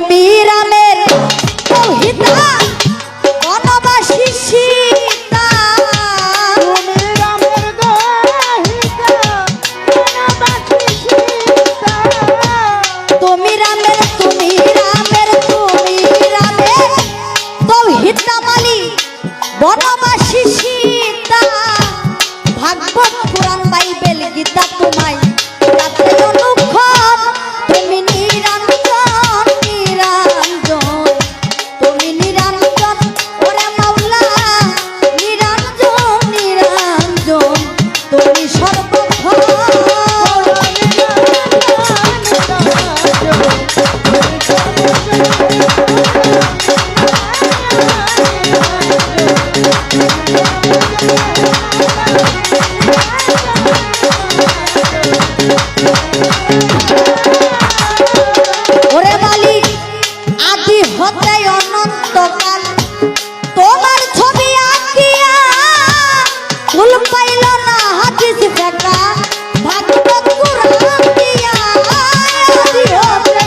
তুমি রামের কহিতা বনবাসী সীতা তুমি রামের কহিতা বনবাসী সীতা তুমি রামের কহিতা মালি বনবাসী সীতা ভাগবত পুরাণ বাইবেল গীতা তোমায় রাত্রে অনুক্ষণ তুমি নিরঞ্জন নিরঞ্জন তুমি নিরঞ্জন ওরে মাওলা নিরঞ্জন নিরঞ্জন তুমি সর্বক্ষণ ওরে মালিক আদি হতে অনন্তকাল তোমার ছবি আঁকিয়া ফুল পাইল না হাদিস ফেকা ভাগবত কুরআন দিয়া আদি হতে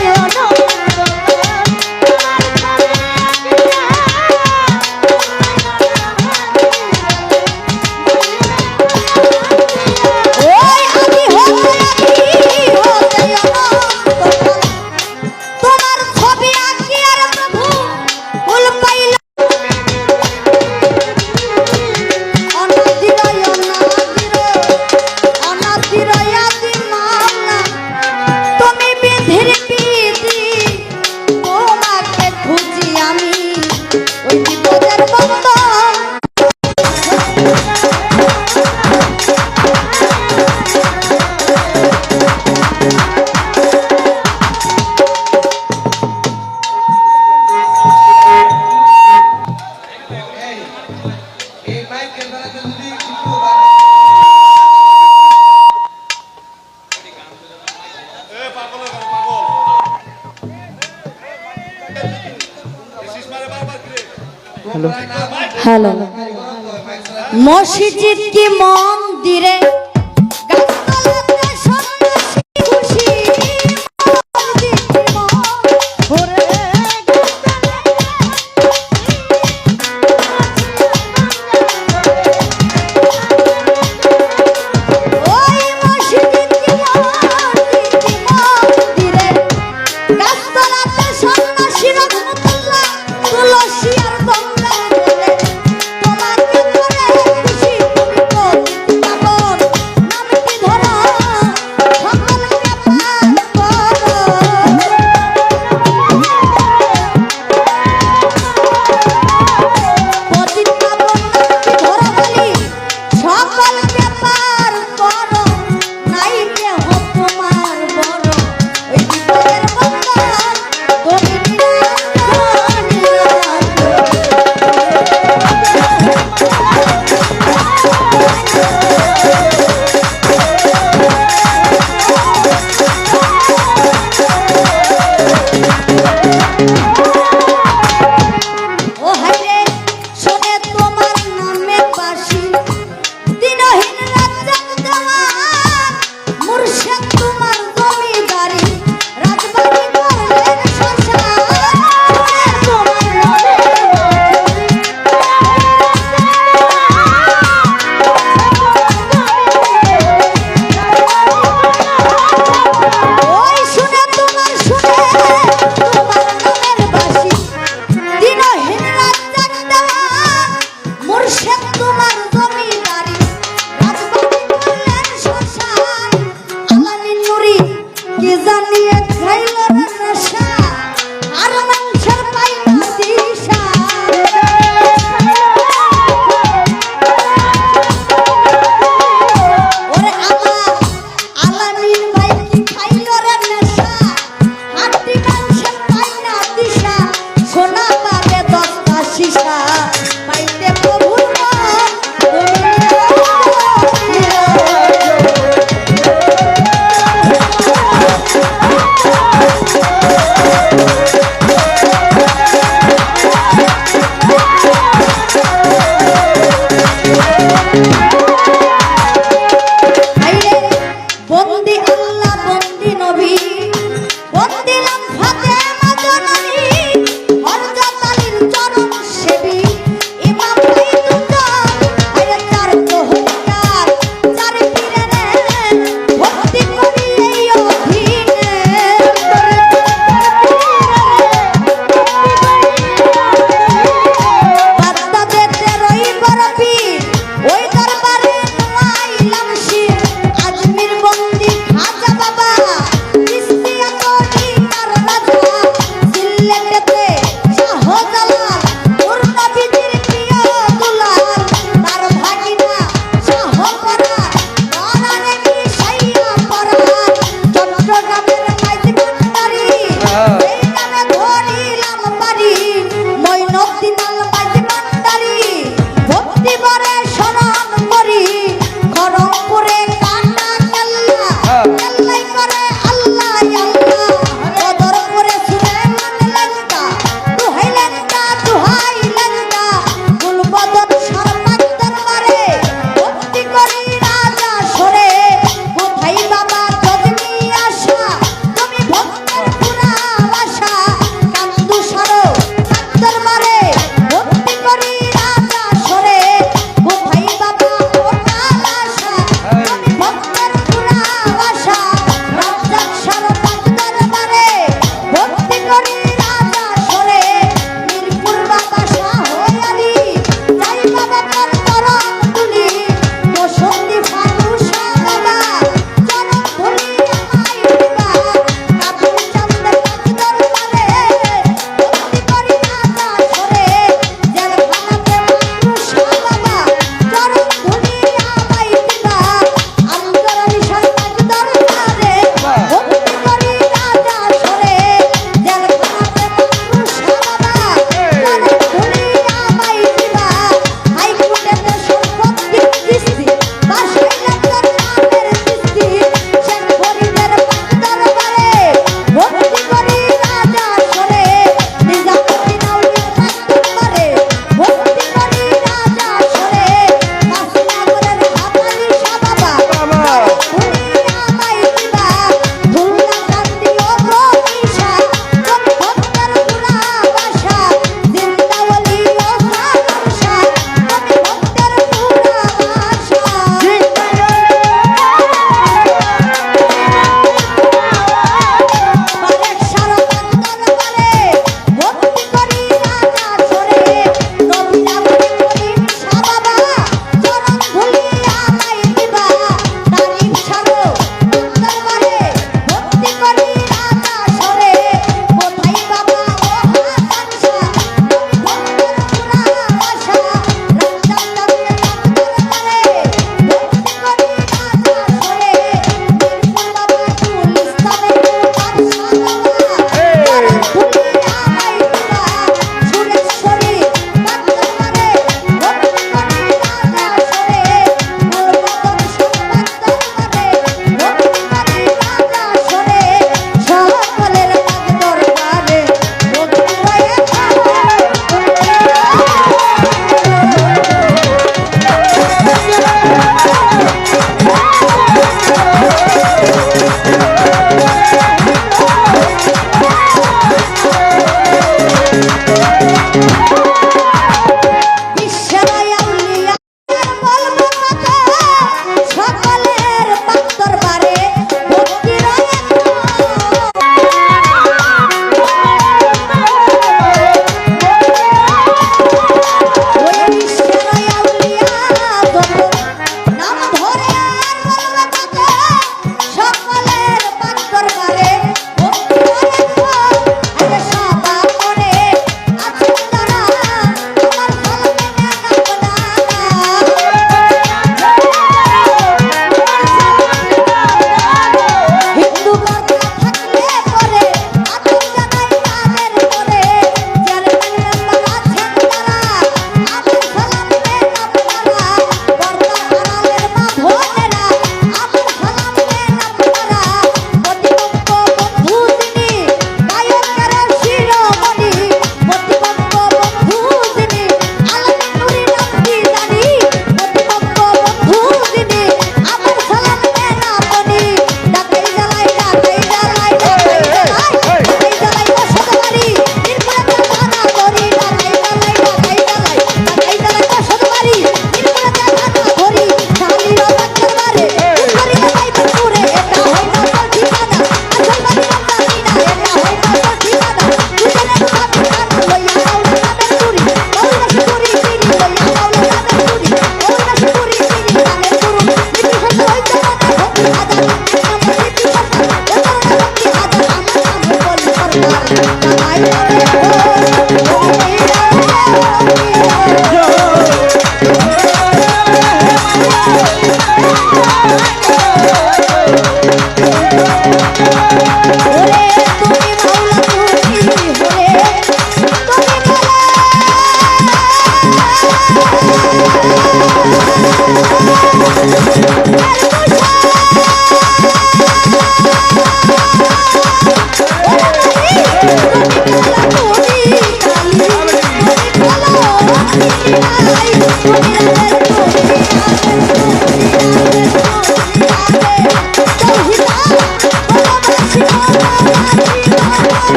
ওই আদি হতে অনন্তকাল তোমার ছবি আঁকিয়া রে প্রভু ফুল পাইল অনাদির অনাদির আদি মাওলা তুমি বিধির বিধি তোমাকে খুঁজি আমি ওই বিপদের বন্ধন হ্যালো মসজিদ কি মন্দিরে গাছতলাতে সন্ন্যাসী খুশি মসজিদ কি মন্দিরে ওই মসজিদ কি মন্দিরে গাছতলাতে সন্ন্যাসী রহমতুল্লাহ তুলসী আর গঙ্গা তোমাকে করে খুশি তুমি জননী হযরত আলীর চরণ সেবী ইমাম বাইতুল্লাহ আরে চার প্রহরীকার চার পীরের ভক্তি করি এই অধীনে বাগদাদেতে রইবার পীর ওই দরবারে নুয়াইলাম শির আজমির বন্দি খাজা বাবা চিশতিয়া তরিকার রাজা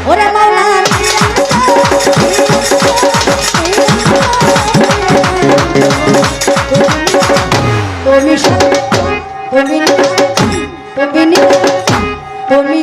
ওরে মাওলা তুমি তুমি তুমি তুমি